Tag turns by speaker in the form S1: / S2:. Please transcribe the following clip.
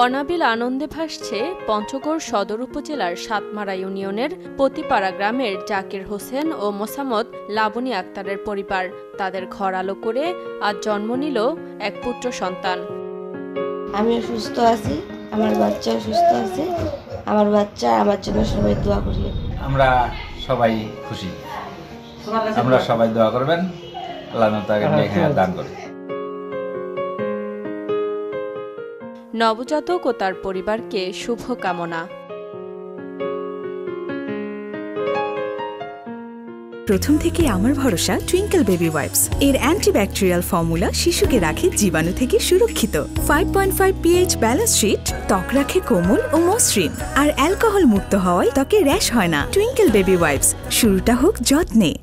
S1: অনাবিল আনন্দে ভাসছে পঞ্চগড় সদর উপজেলার সাতমারা ইউনিয়নের পতিপাড়া গ্রামের জাকির হোসেন ও মোসাম্মদ লাবনী আক্তারের পরিবার। তাদের ঘর আলো করে আজ জন্ম নিল এক পুত্র সন্তান।
S2: আমি সুস্থ আছি, আমার বাচ্চাও সুস্থ আছে। আমার বাচ্চা আমার জন্য সবাই দোয়া করলে।
S3: আমরা সবাই খুশি, আমরা সবাই দোয়া করবেন, আল্লাহ তাকে নেক দান করে।
S1: নবজাতক ও তার পরিবারকে শুভ কামনা।
S4: প্রথম থেকে আমার ভরসা টুইঙ্কেল বেবি ওয়াইপস। এর অ্যান্টিব্যাকটেরিয়াল ফর্মুলা শিশুকে রাখে জীবাণু থেকে সুরক্ষিত। 5.5 pH ব্যালেন্স শিট ত্বক রাখে কোমল ও মসৃণ, আর অ্যালকোহল মুক্ত হওয়ায় ত্বকে র্যাশ হয় না। টুইঙ্কেল বেবি ওয়াইপস, শুরুটা হোক যত্নে।